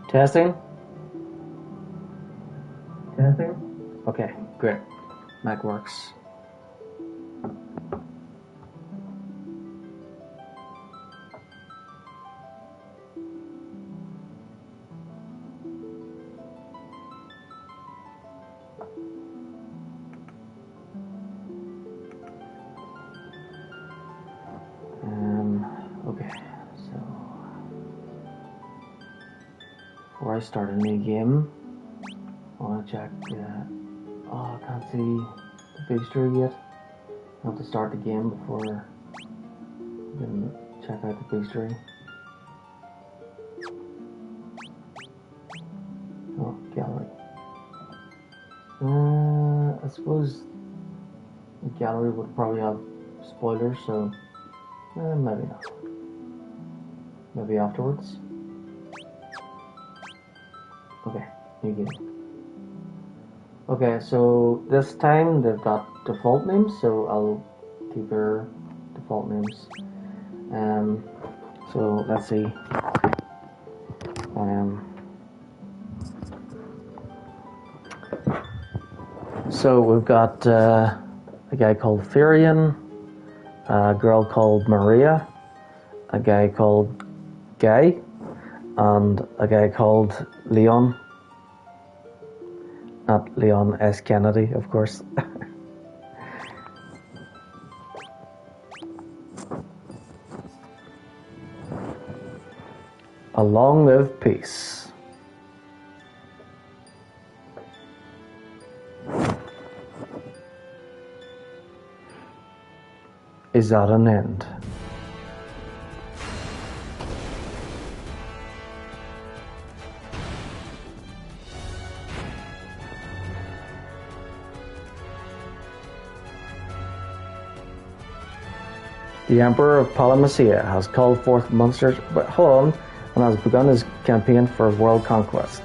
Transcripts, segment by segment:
Testing? Testing? Okay, great. Mac works. Okay, so before I start a new game, I want to check. Oh, I can't see the booster yet. I have to start the game before I can check out the booster. Oh, gallery. I suppose the gallery would probably have spoilers, so maybe not. Maybe afterwards. Okay, new game. Okay, so this time they've got default names, so I'll keep their default names. So let's see. So we've got a guy called Furion, a girl called Maria, a guy called Guy, and a guy called Leon. Not Leon S. Kennedy, of course. A long live peace. Is at an end. The Emperor of Polymacia has called forth monsters, but hold on, and has begun his campaign for world conquest.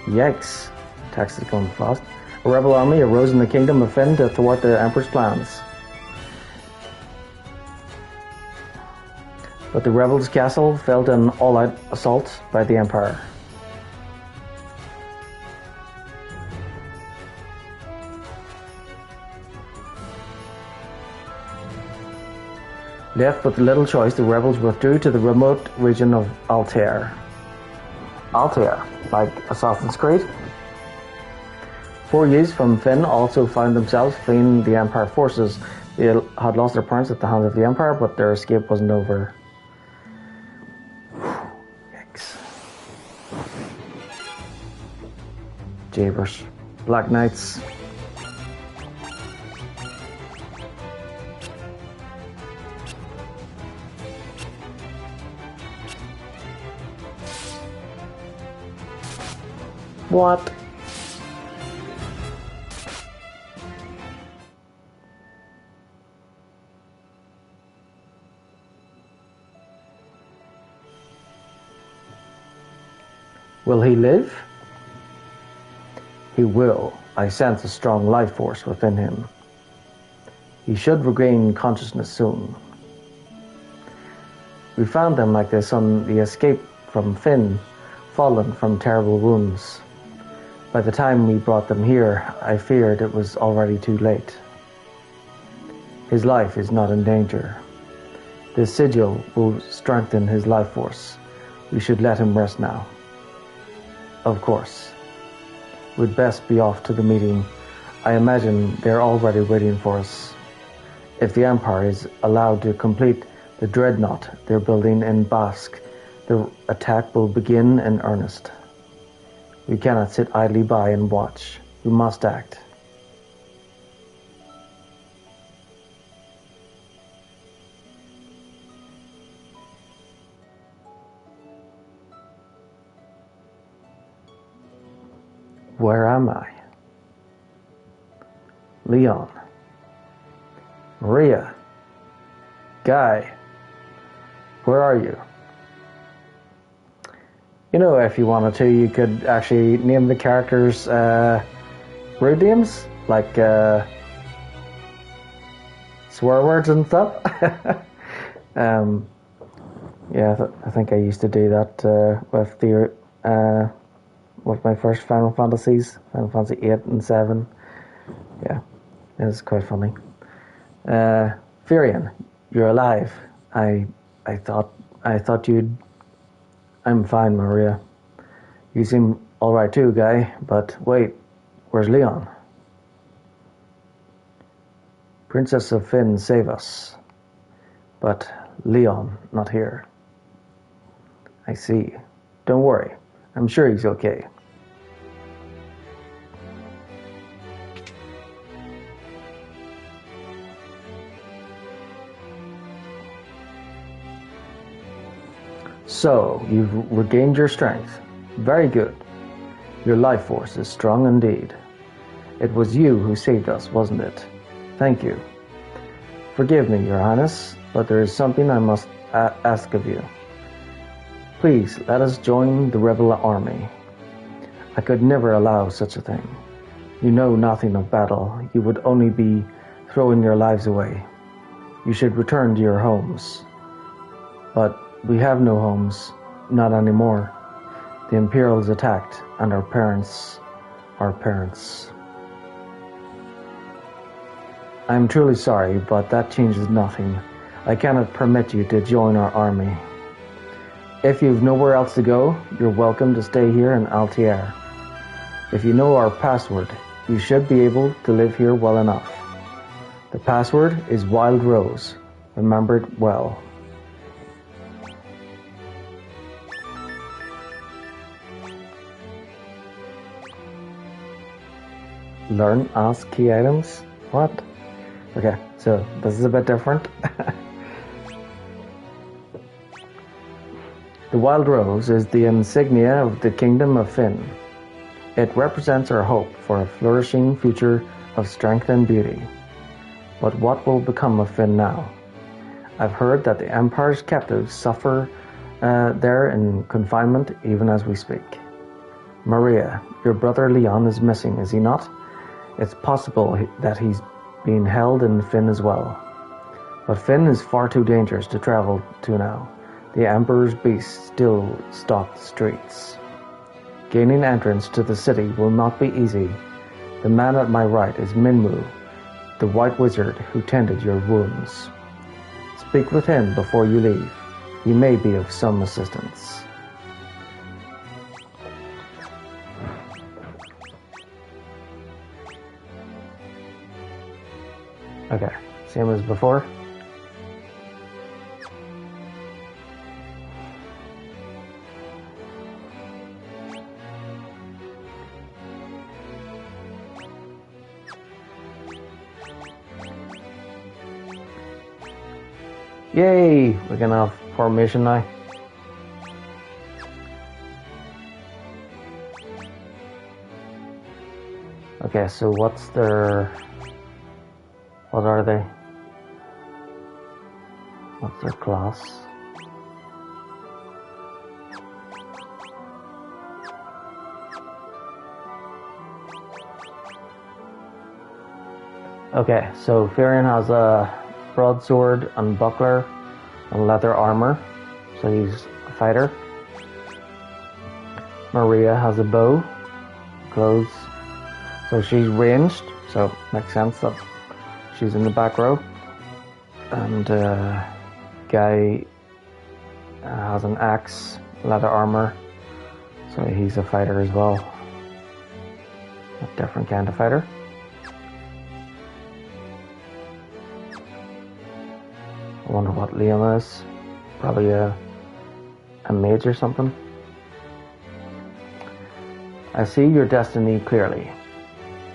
Yikes, text is going fast. A rebel army arose in the kingdom of Finn to thwart the Emperor's plans. But the rebels' castle fell to an all-out assault by the Empire. Left with little choice, the rebels withdrew to the remote region of Altair. Altair, like Assassin's Creed. 4 youths from Finn also found themselves fleeing the Empire forces. They had lost their parents at the hands of the Empire, but their escape wasn't over. Yikes. Jabers. Black Knights. What? Will he live? He will. I sense a strong life force within him. He should regain consciousness soon. We found them like this on the escape from Finn, fallen from terrible wounds. By the time we brought them here, I feared it was already too late. His life is not in danger. This sigil will strengthen his life force. We should let him rest now. Of course. We'd best be off to the meeting. I imagine they're already waiting for us. If the Empire is allowed to complete the dreadnought they're building in Basque, the attack will begin in earnest. We cannot sit idly by and watch. We must act. Where am I? Leon. Maria. Guy. Where are you? You know, if you wanted to, you could actually name the characters rude names, like swear words and stuff. Yeah, I think I used to do that with my first Final Fantasies, Final Fantasy 8 and 7. Yeah, it was quite funny. Firion, you're alive. I I thought you'd. I'm fine, Maria. You seem all right too, Guy. But wait, where's Leon? Princess of Finn, save us. But Leon, not here. I see. Don't worry. I'm sure he's okay. So, you've regained your strength. Very good. Your life force is strong indeed. It was you who saved us, wasn't it? Thank you. Forgive me, Your Highness, but there is something I must ask of you. Please, let us join the rebel army. I could never allow such a thing. You know nothing of battle. You would only be throwing your lives away. You should return to your homes. But we have no homes, not anymore. The Imperials attacked, and our parents. I am truly sorry, but that changes nothing. I cannot permit you to join our army. If you've nowhere else to go, you're welcome to stay here in Altair. If you know our password, you should be able to live here well enough. The password is Wild Rose. Remember it well. Learn ask key items? What? Okay, so this is a bit different. The Wild Rose is the insignia of the Kingdom of Finn. It represents our hope for a flourishing future of strength and beauty. But what will become of Finn now? I've heard that the Empire's captives suffer there in confinement even as we speak. Maria, your brother Leon is missing, is he not? It's possible that he's being held in Finn as well. But Finn is far too dangerous to travel to now. The Emperor's beasts still stalk the streets. Gaining entrance to the city will not be easy. The man at my right is Minmu, the white wizard who tended your wounds. Speak with him before you leave. He may be of some assistance. Okay, same as before. Yay! We're gonna have formation now. Okay, so what's their... What are they? What's their class? Okay, so Firion has a broadsword and buckler and leather armor, so he's a fighter. Maria has a bow, clothes, so she's ranged, so makes sense that she's in the back row. And Guy has an axe, leather armor, so he's a fighter as well. A different kind of fighter. I wonder what Leon is. Probably a mage or something. I see your destiny clearly.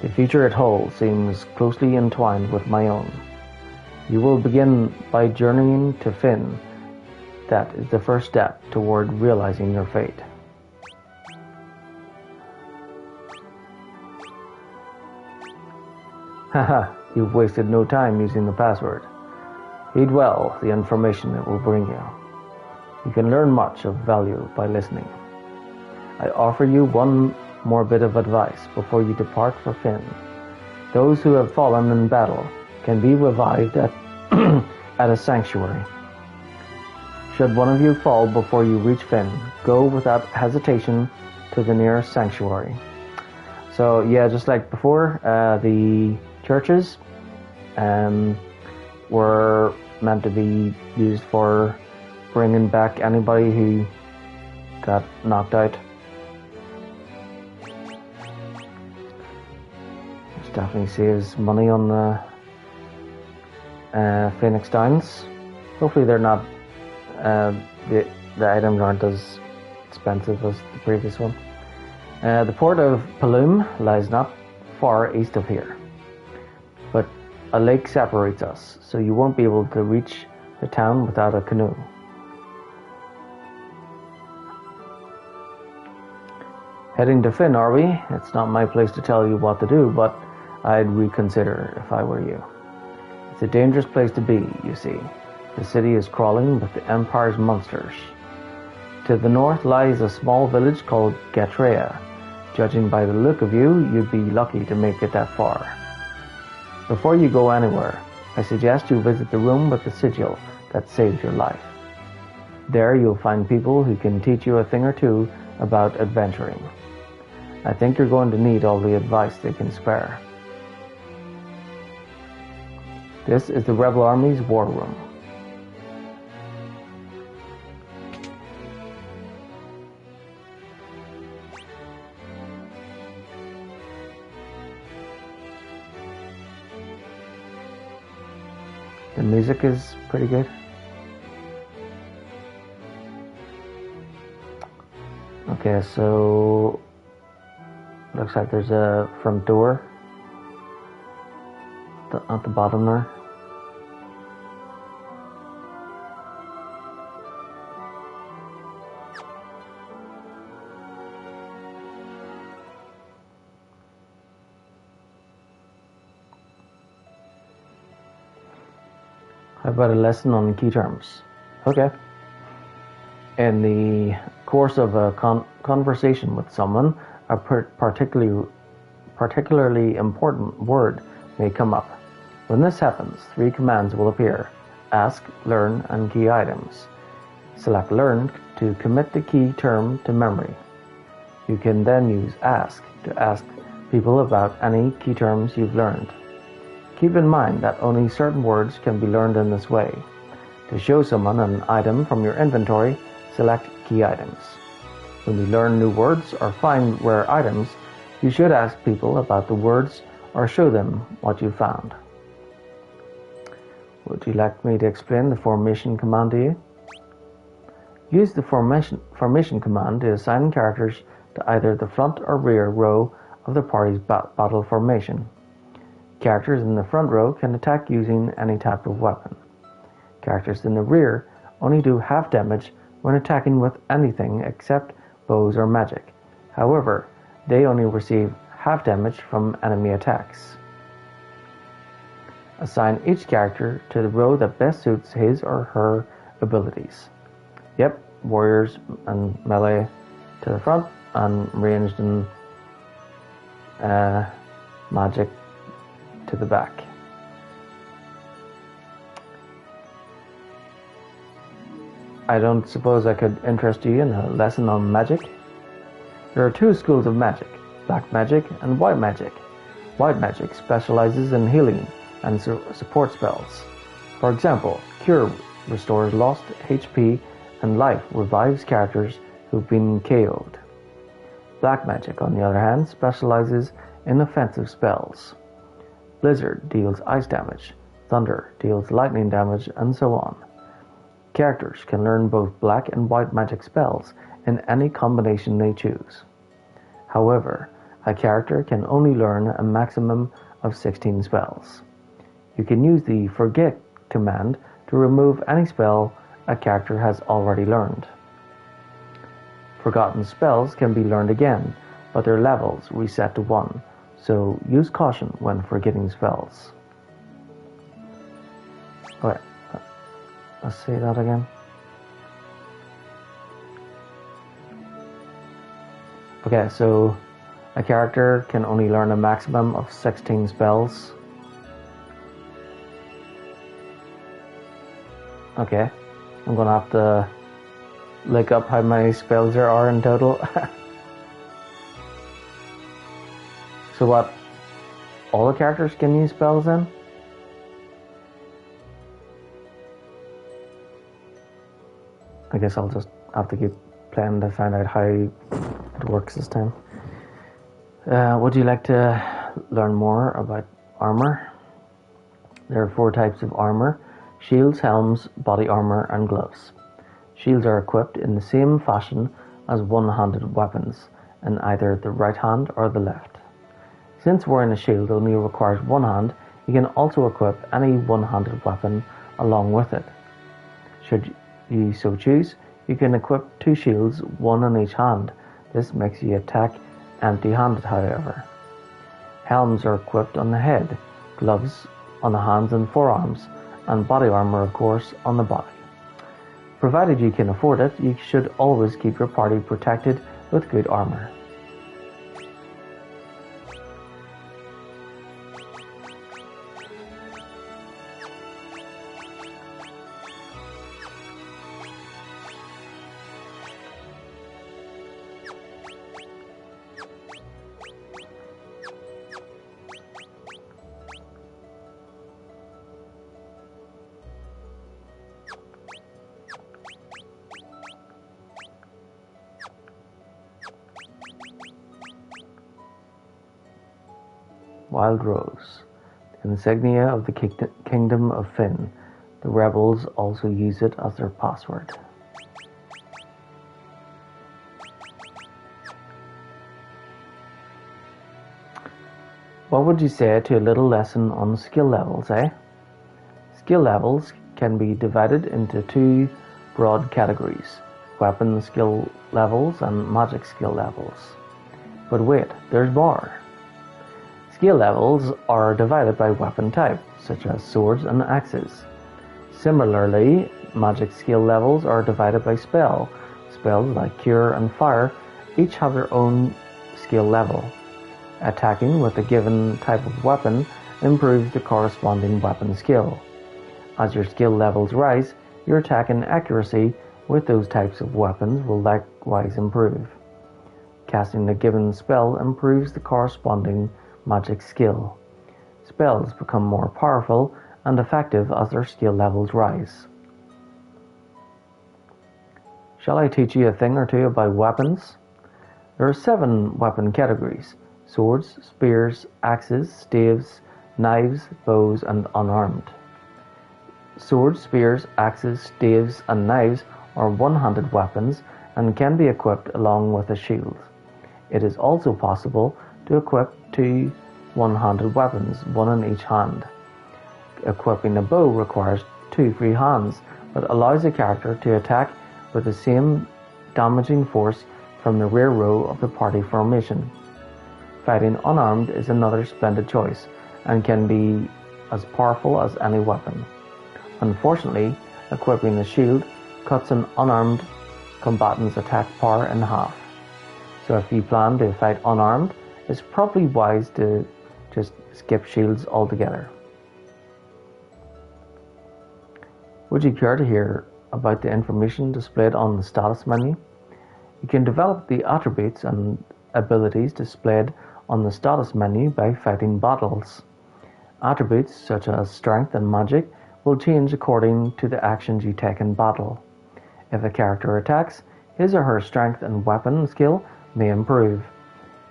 The future it holds seems closely entwined with my own. You will begin by journeying to Finn. That is the first step toward realizing your fate. Haha, you've wasted no time using the password. Heed well the information it will bring you. You can learn much of value by listening. I offer you one more bit of advice before you depart for Finn. Those who have fallen in battle can be revived at, at a sanctuary. Should one of you fall before you reach Finn, go without hesitation to the nearest sanctuary. So yeah, just like before, the churches were meant to be used for bringing back anybody who got knocked out. Which definitely saves money on the Phoenix Downs. Hopefully they're not, the items aren't as expensive as the previous one. The port of Paloom lies not far east of here, but a lake separates us, so you won't be able to reach the town without a canoe. Heading to Finn, are we? It's not my place to tell you what to do, but I'd reconsider if I were you. It's a dangerous place to be, you see. The city is crawling with the Empire's monsters. To the north lies a small village called Gatrea. Judging by the look of you, you'd be lucky to make it that far. Before you go anywhere, I suggest you visit the room with the sigil that saved your life. There you'll find people who can teach you a thing or two about adventuring. I think you're going to need all the advice they can spare. This is the Rebel Army's war room. The music is pretty good. Okay, so looks like there's a front door at the bottom there. How about a lesson on key terms? Okay. In the course of a conversation with someone, a particularly important word may come up. When this happens, 3 commands will appear: ask, learn, and key items. Select learn to commit the key term to memory. You can then use ask to ask people about any key terms you've learned. Keep in mind that only certain words can be learned in this way. To show someone an item from your inventory, select key items. When you learn new words or find rare items, you should ask people about the words or show them what you found. Would you like me to explain the formation command to you? Use the formation command to assign characters to either the front or rear row of the party's battle formation. Characters in the front row can attack using any type of weapon. Characters in the rear only do half damage when attacking with anything except bows or magic. However, they only receive half damage from enemy attacks. Assign each character to the row that best suits his or her abilities. Yep, warriors and melee to the front, and ranged and magic to the back. I don't suppose I could interest you in a lesson on magic? There are 2 schools of magic, black magic and white magic. White magic specializes in healing and support spells. For example, Cure restores lost HP and life revives characters who've been KO'd. Black magic, on the other hand, specializes in offensive spells. Blizzard deals ice damage, Thunder deals lightning damage, and so on. Characters can learn both black and white magic spells in any combination they choose. However, a character can only learn a maximum of 16 spells. You can use the forget command to remove any spell a character has already learned. Forgotten spells can be learned again, but their levels reset to 1. So use caution when forgetting spells. Wait, let's say that again. Okay, so a character can only learn a maximum of 16 spells. Okay, I'm gonna have to look up how many spells there are in total. So what? All the characters can use spells then? I guess I'll just have to keep playing to find out how it works this time. Would you like to learn more about armor? There are 4 types of armor: shields, helms, body armor, and gloves. Shields are equipped in the same fashion as one-handed weapons, in either the right hand or the left. Since wearing a shield only requires one hand, you can also equip any one-handed weapon along with it. Should you so choose, you can equip 2 shields, one in each hand. This makes you attack empty-handed, however. Helms are equipped on the head, gloves on the hands and forearms, and body armor, of course, on the body. Provided you can afford it, you should always keep your party protected with good armor. Wild Rose, the insignia of the Kingdom of Finn. The rebels also use it as their password. What would you say to a little lesson on skill levels, eh? Skill levels can be divided into 2 broad categories: weapon skill levels and magic skill levels. But wait, there's more. Skill levels are divided by weapon type, such as swords and axes. Similarly, magic skill levels are divided by spell. Spells like Cure and Fire each have their own skill level. Attacking with a given type of weapon improves the corresponding weapon skill. As your skill levels rise, your attack and accuracy with those types of weapons will likewise improve. Casting a given spell improves the corresponding magic skill. Spells become more powerful and effective as their skill levels rise. Shall I teach you a thing or two about weapons? There are 7 weapon categories: swords, spears, axes, staves, knives, bows, and unarmed. Swords, spears, axes, staves, and knives are one-handed weapons and can be equipped along with a shield. It is also possible to equip 2 one-handed weapons, one in each hand. Equipping a bow requires 2 free hands, but allows a character to attack with the same damaging force from the rear row of the party formation. Fighting unarmed is another splendid choice, and can be as powerful as any weapon. Unfortunately, equipping a shield cuts an unarmed combatant's attack power in half. So if you plan to fight unarmed, it's probably wise to just skip shields altogether. Would you care to hear about the information displayed on the status menu? You can develop the attributes and abilities displayed on the status menu by fighting battles. Attributes such as strength and magic will change according to the actions you take in battle. If a character attacks, his or her strength and weapon skill may improve.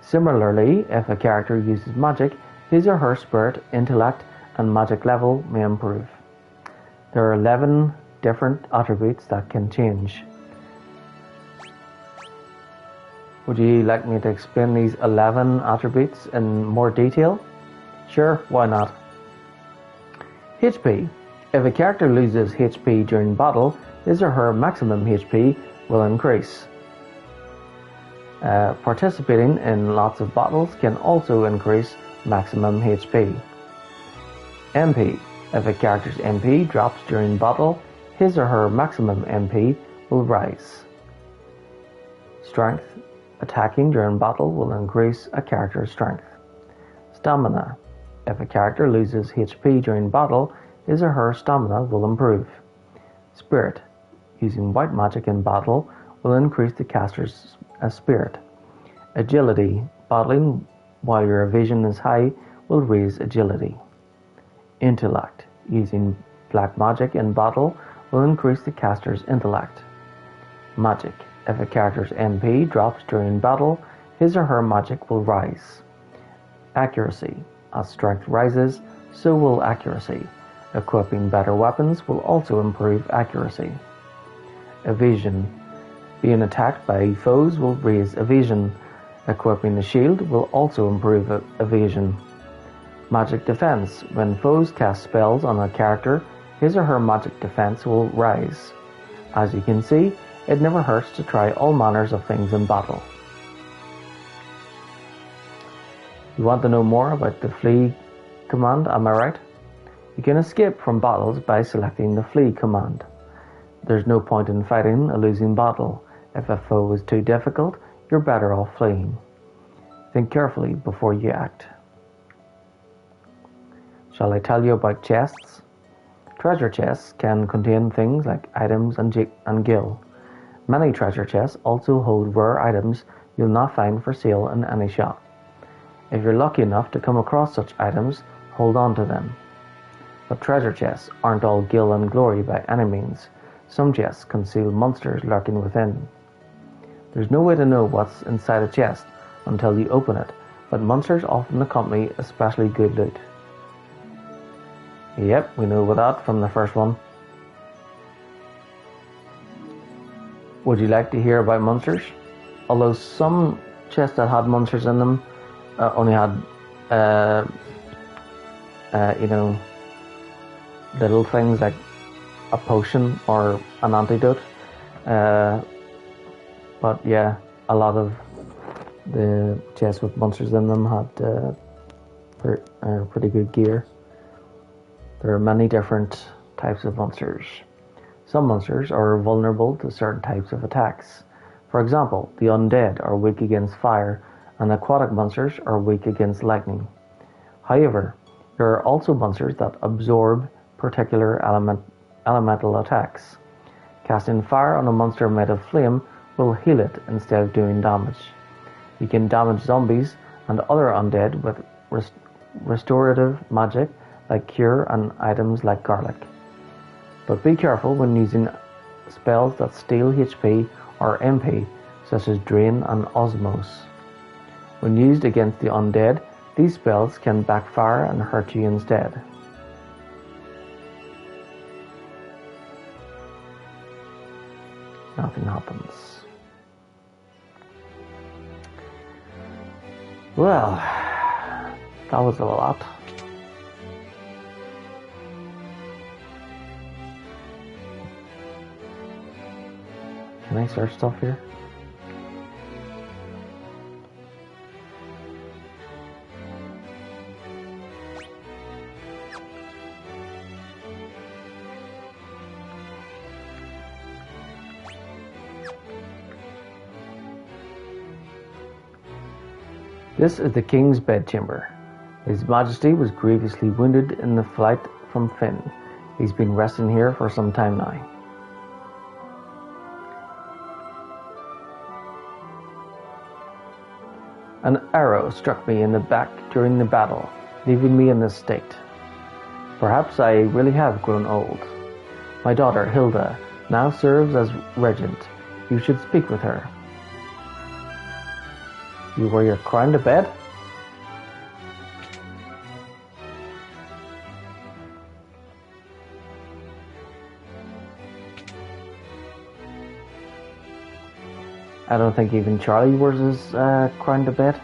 Similarly, if a character uses magic, his or her spirit, intellect, and magic level may improve. There are 11 different attributes that can change. Would you like me to explain these 11 attributes in more detail? Sure, why not? HP. If a character loses HP during battle, his or her maximum HP will increase. Participating in lots of battles can also increase maximum HP. MP. If a character's MP drops during battle, his or her maximum MP will rise. Strength. Attacking during battle will increase a character's strength. Stamina. If a character loses HP during battle, his or her stamina will improve. Spirit. Using white magic in battle will increase the caster's spirit. Agility. Battling while your evasion is high will raise agility. Intellect. Using black magic in battle will increase the caster's intellect. Magic. If a character's MP drops during battle, his or her magic will rise. Accuracy. As strength rises, so will accuracy. Equipping better weapons will also improve accuracy. Evasion. Being attacked by foes will raise evasion. Equipping a shield will also improve evasion. Magic defense. When foes cast spells on a character, his or her magic defense will rise. As you can see, it never hurts to try all manners of things in battle. You want to know more about the flee command, am I right? You can escape from battles by selecting the flee command. There's no point in fighting a losing battle. If a foe is too difficult, you're better off fleeing. Think carefully before you act. Shall I tell you about chests? Treasure chests can contain things like items and gil. Many treasure chests also hold rare items you'll not find for sale in any shop. If you're lucky enough to come across such items, hold on to them. But treasure chests aren't all gil and glory by any means. Some chests conceal monsters lurking within. There's no way to know what's inside a chest until you open it, but monsters often accompany especially good loot. Yep, we know that from the first one. Would you like to hear about monsters? Although some chests that had monsters in them only had, little things like a potion or an antidote. But yeah, a lot of the chests with monsters in them had pretty good gear. There are many different types of monsters. Some monsters are vulnerable to certain types of attacks. For example, the undead are weak against fire, and aquatic monsters are weak against lightning. However, there are also monsters that absorb particular elemental attacks. Casting fire on a monster made of flame will heal it instead of doing damage. You can damage zombies and other undead with restorative magic like cure and items like garlic. But be careful when using spells that steal HP or MP, such as Drain and Osmose. When used against the undead, these spells can backfire and hurt you instead. Nothing happens. Well, that was a lot. Can I search stuff here? This is the King's bedchamber. His Majesty was grievously wounded in the flight from Fynn. He's been resting here for some time now. An arrow struck me in the back during the battle, leaving me in this state. Perhaps I really have grown old. My daughter, Hilda, now serves as regent. You should speak with her. You were your crying to bed? I don't think even Charlie wears his crying to bed.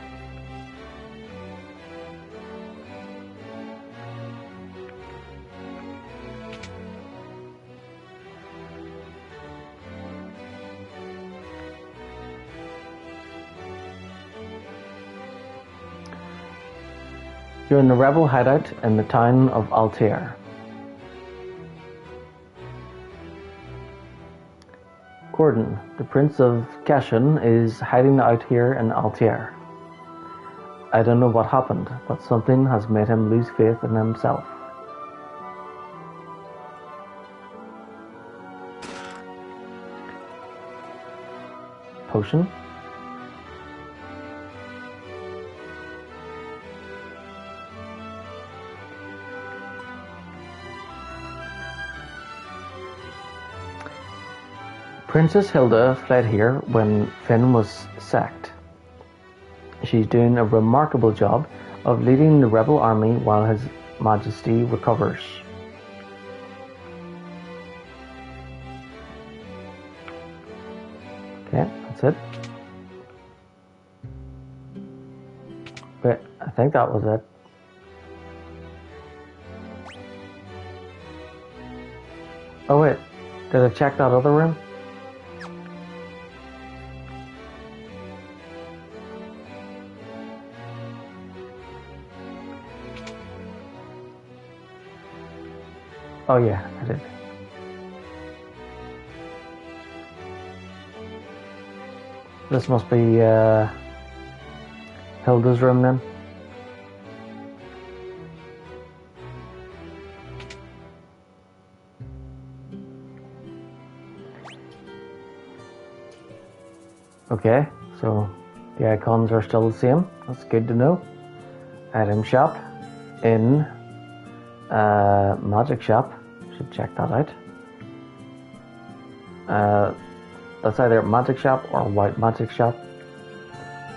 You're in the rebel hideout in the town of Altair. Gordon, the Prince of Cashin, is hiding out here in Altair. I don't know what happened, but something has made him lose faith in himself. potion. Princess Hilda fled here when Finn was sacked. She's doing a remarkable job of leading the rebel army while His Majesty recovers. Okay, that's it. Wait, I think that was it. Oh wait, did I check that other room? Oh yeah, I did. This must be Hilda's room then. Okay, so the icons are still the same. That's good to know. Item shop in magic shop. Should check that out. That's either magic shop or white magic shop.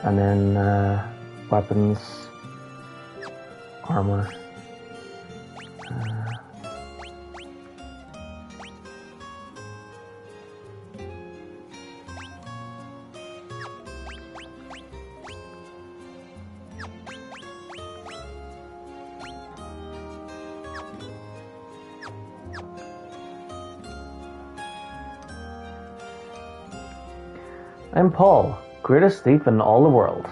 And then weapons, armor. I'm Paul, greatest thief in all the world.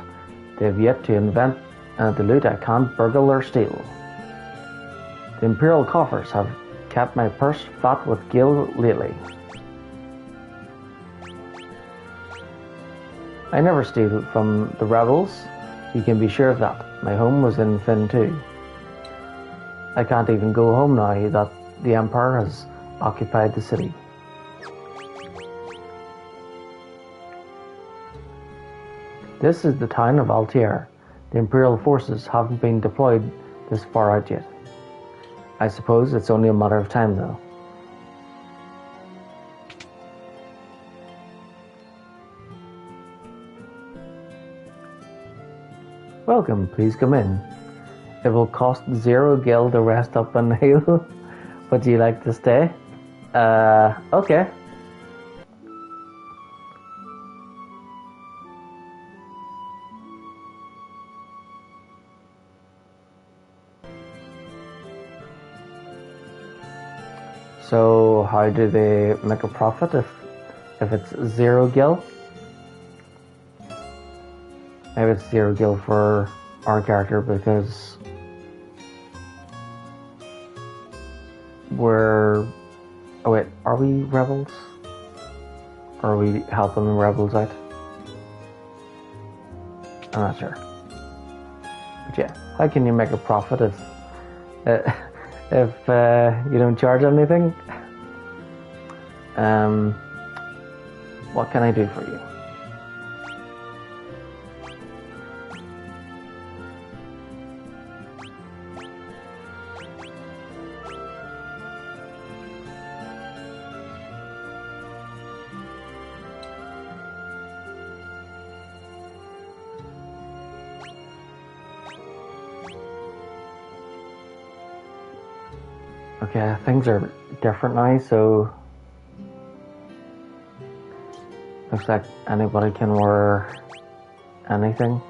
They've yet to invent the loot I can't burgle or steal. The Imperial coffers have kept my purse fat with gil lately. I never steal from the rebels, you can be sure of that. My home was in Finn too. I can't even go home now that the Empire has occupied the city. This is the town of Altair. The Imperial forces haven't been deployed this far out yet. I suppose it's only a matter of time though. Welcome, please come in. It will cost 0 gil to rest up and heal. Would you like to stay? Okay. So how do they make a profit if it's 0 gil? Maybe it's 0 gil for our character because we're... Oh wait, are we rebels? Or are we helping the rebels out? I'm not sure. But yeah, how can you make a profit if you don't charge anything? What can I do for you? Okay, things are different now, so looks like anybody can wear anything.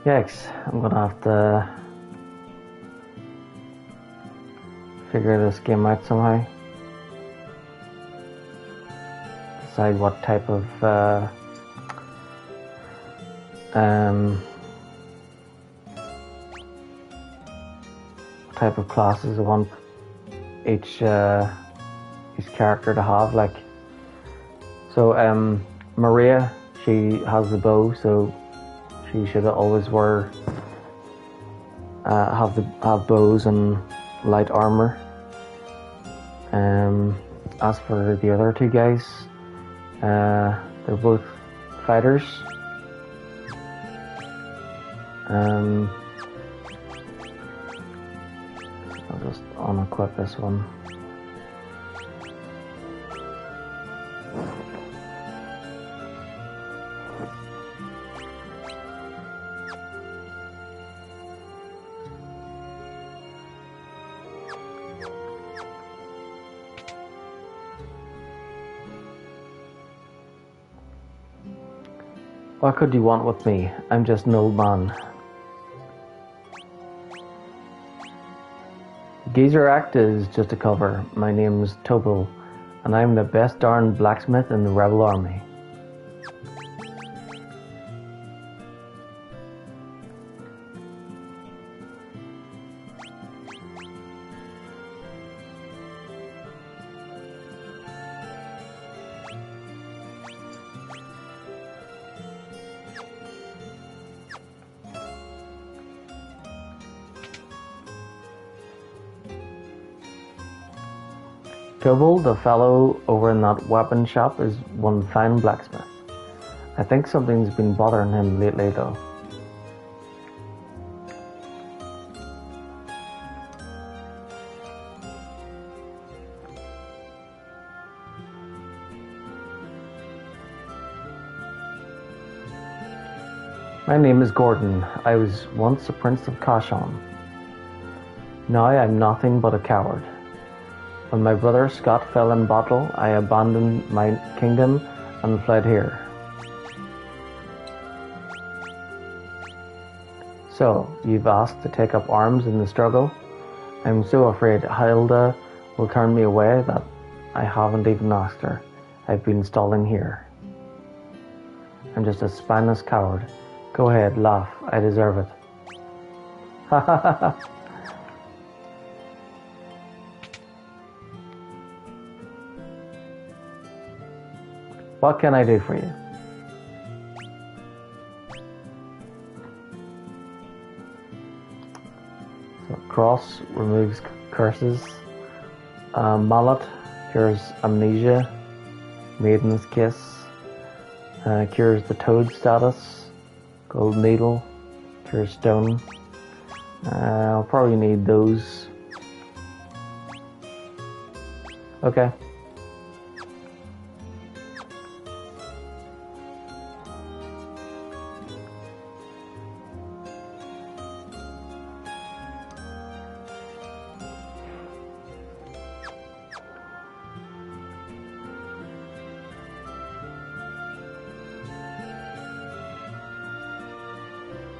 Yikes, I'm gonna have to figure this game out somehow. Decide what type of classes I want each character to have. Like, so Maria, she has the bow, so she should always wear have bows and light armor. As for the other two guys, they're both fighters. I'll just unequip this one. What could you want with me? I'm just an old man. Geezer Act is just a cover. My name's Topol, and I'm the best darn blacksmith in the rebel army. Topol, the fellow over in that weapon shop, is one fine blacksmith. I think something's been bothering him lately, though. My name is Gordon. I was once a prince of Kashan. Now I'm nothing but a coward. When my brother Scott fell in battle, I abandoned my kingdom and fled here. So, you've asked to take up arms in the struggle? I'm so afraid Hilda will turn me away that I haven't even asked her. I've been stalling here. I'm just a spineless coward. Go ahead, laugh. I deserve it. Ha ha ha ha. What can I do for you? So, cross removes curses. Mallet cures amnesia. Maiden's kiss cures the toad status. Gold needle cures stone. I'll probably need those. Okay.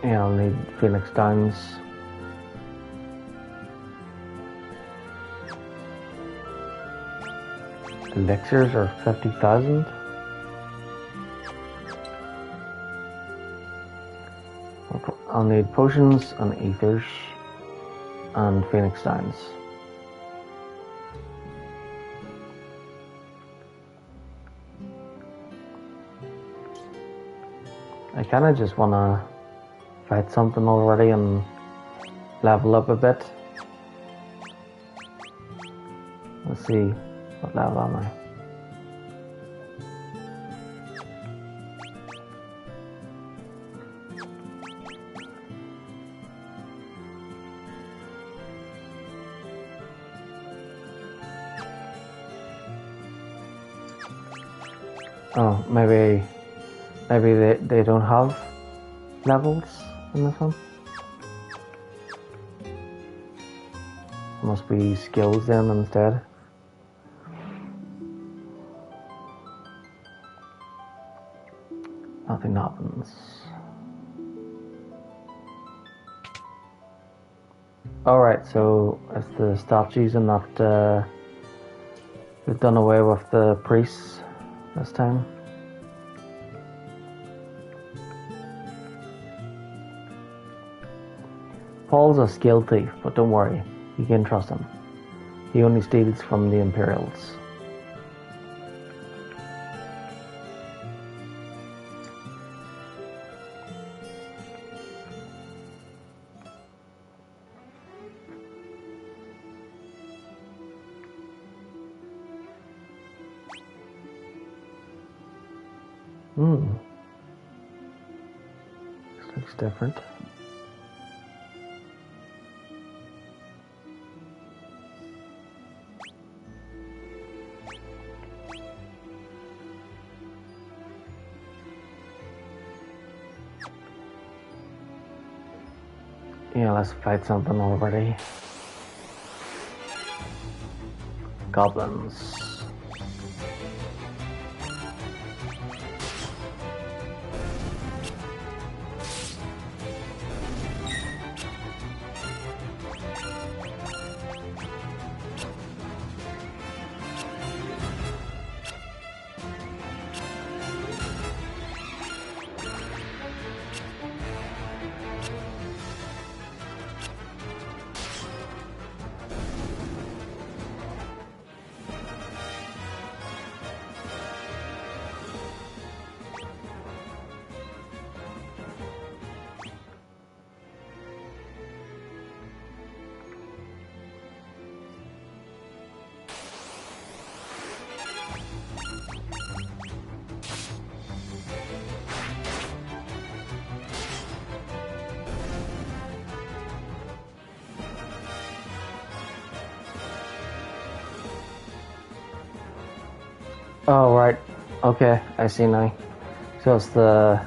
Yeah, I'll need Phoenix Downs. Elixirs are 50,000. I'll need potions and ethers and Phoenix Downs. I kinda just wanna fight something already and level up a bit. Let's see, what level am I? Oh, maybe they don't have levels in this one. Must be skills then instead. Nothing happens. Alright, so it's the statues and that we've done away with the priests this time. Paul's a skilled thief, but don't worry, you can trust him. He only steals from the Imperials. This looks different. Yeah, let's fight something already. Goblins. Oh, right. Okay, I see now. So it's the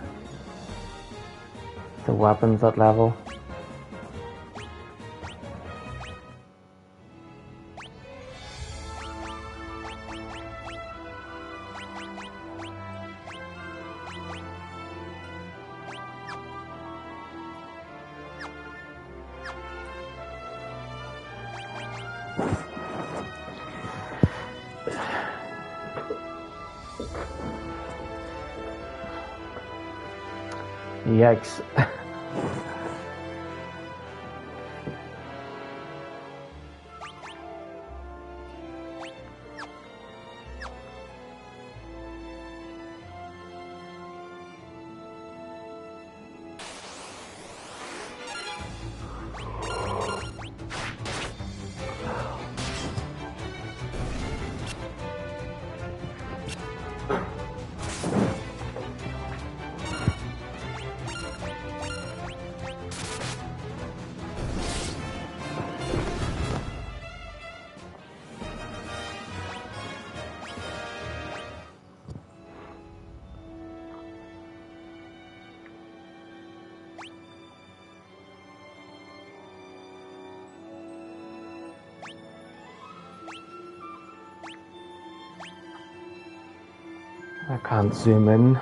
weapons at level. Yikes. I can't zoom in.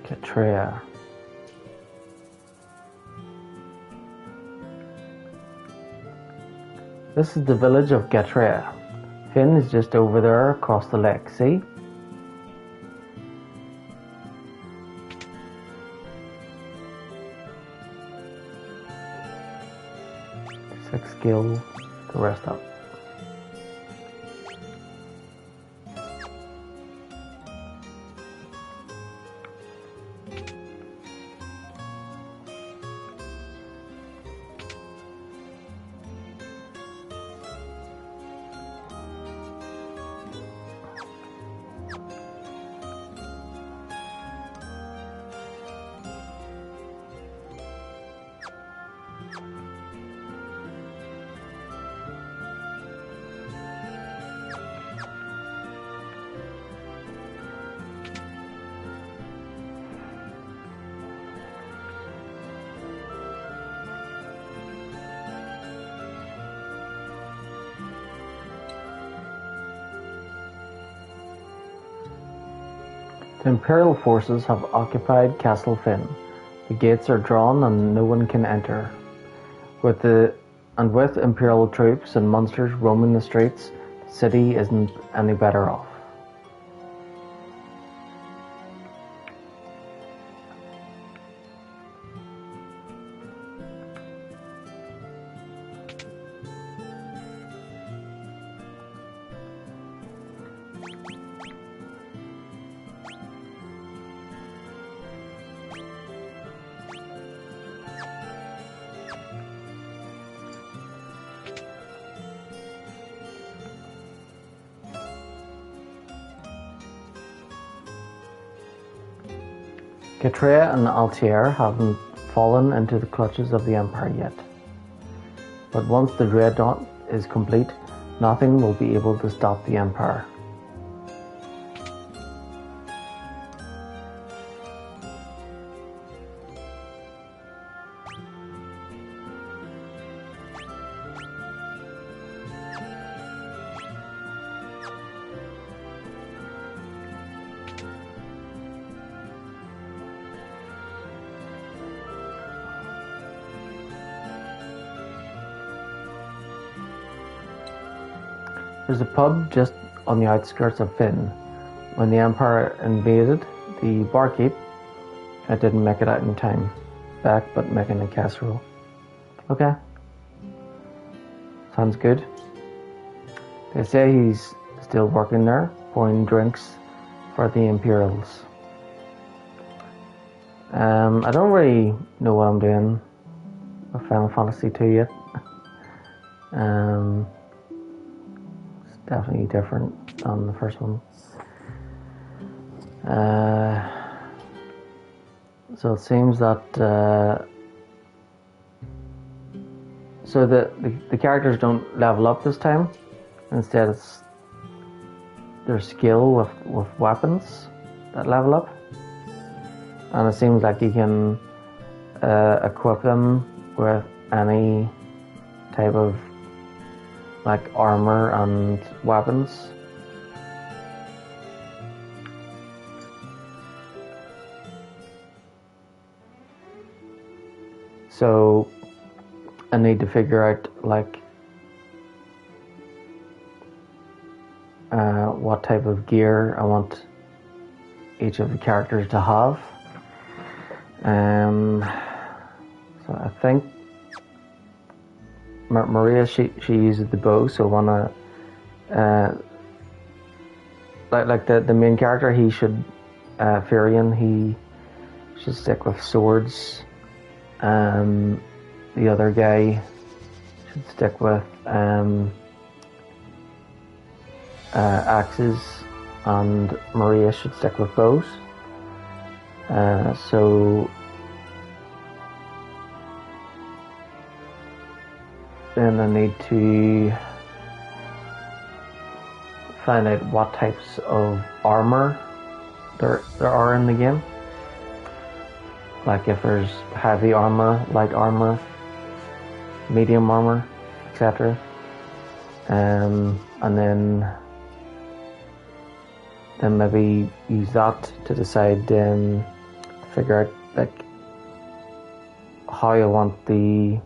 Katrea. This is the village of Katrea. Finn is just over there across the lake, see? 6 skill to rest up. The Imperial forces have occupied Castle Finn. The gates are drawn and no one can enter. With Imperial troops and monsters roaming the streets, the city isn't any better off. Katrea and Altair haven't fallen into the clutches of the Empire yet. But once the Dreadnought is complete, nothing will be able to stop the Empire. There's a pub just on the outskirts of Finn. When the Empire invaded the barkeep, I didn't make it out in time. Back, but making a casserole. Okay. Sounds good. They say he's still working there, pouring drinks for the Imperials. I don't really know what I'm doing with Final Fantasy 2 yet. Definitely different than the first one. So it seems that so the characters don't level up this time. Instead, it's their skill with weapons that level up, and it seems like you can equip them with any type of like armor and weapons. So I need to figure out like what type of gear I want each of the characters to have. So I think Maria, she uses the bow, so I wanna like the main character, he should Furion, he should stick with swords. The other guy should stick with axes, and Maria should stick with bows. So then I need to find out what types of armor there are in the game. Like if there's heavy armor, light armor, medium armor, etc. And then maybe use that to decide figure out like how I want the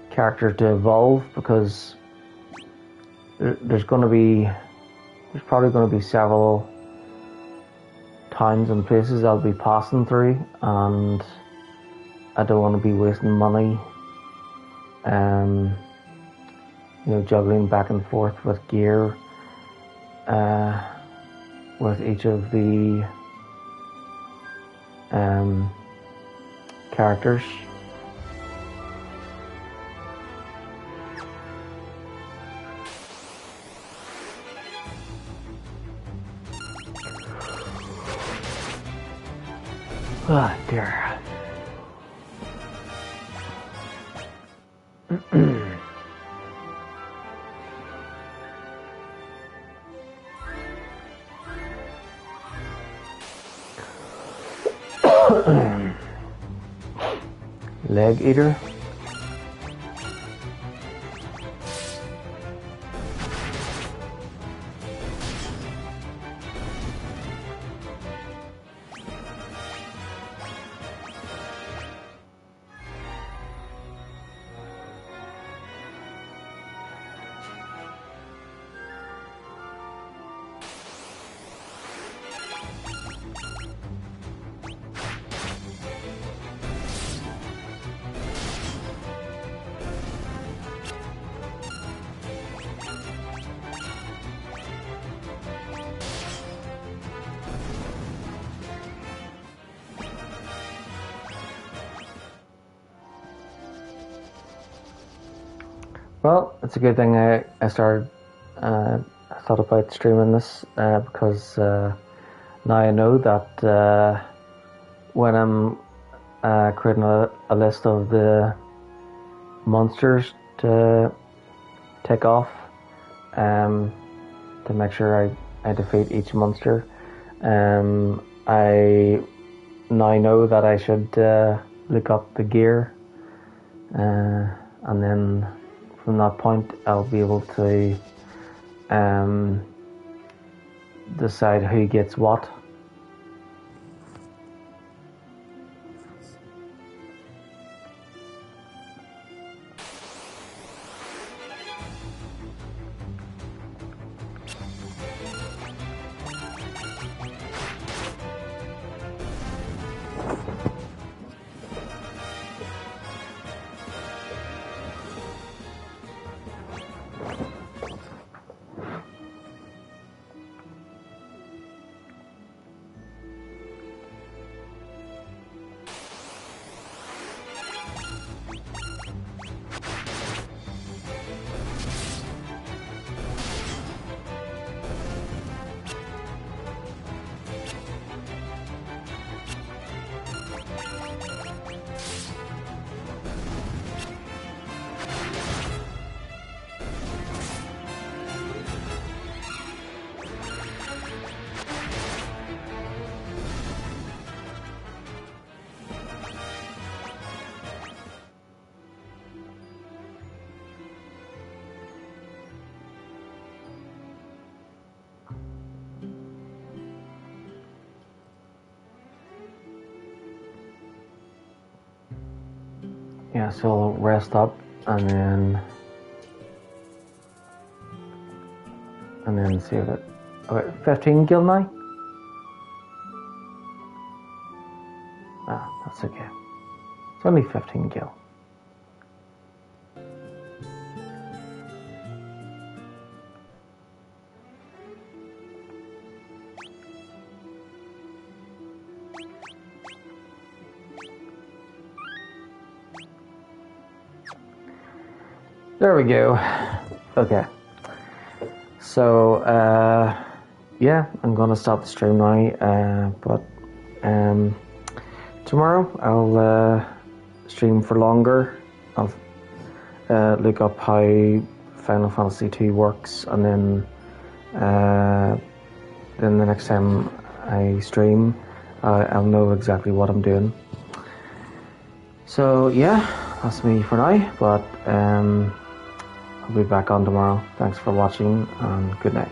character to evolve, because there's probably going to be several towns and places I'll be passing through, and I don't want to be wasting money juggling back and forth with gear with each of the characters. Oh dear. Leg eater. Well, it's a good thing I thought about streaming this because now I know that when I'm creating a list of the monsters to tick off, to make sure I defeat each monster, I now know that I should look up the gear, and then from that point I'll be able to decide who gets what. Yeah, so I'll rest up and then save it. Okay, 15 gil now? Ah, that's okay. It's only 15 gil. There we go. Okay. So, yeah, I'm gonna stop the stream now, but tomorrow I'll stream for longer. I'll look up how Final Fantasy II works, and then the next time I stream, I'll know exactly what I'm doing. So, yeah, that's me for now, but I'll be back on tomorrow. Thanks for watching, and good night.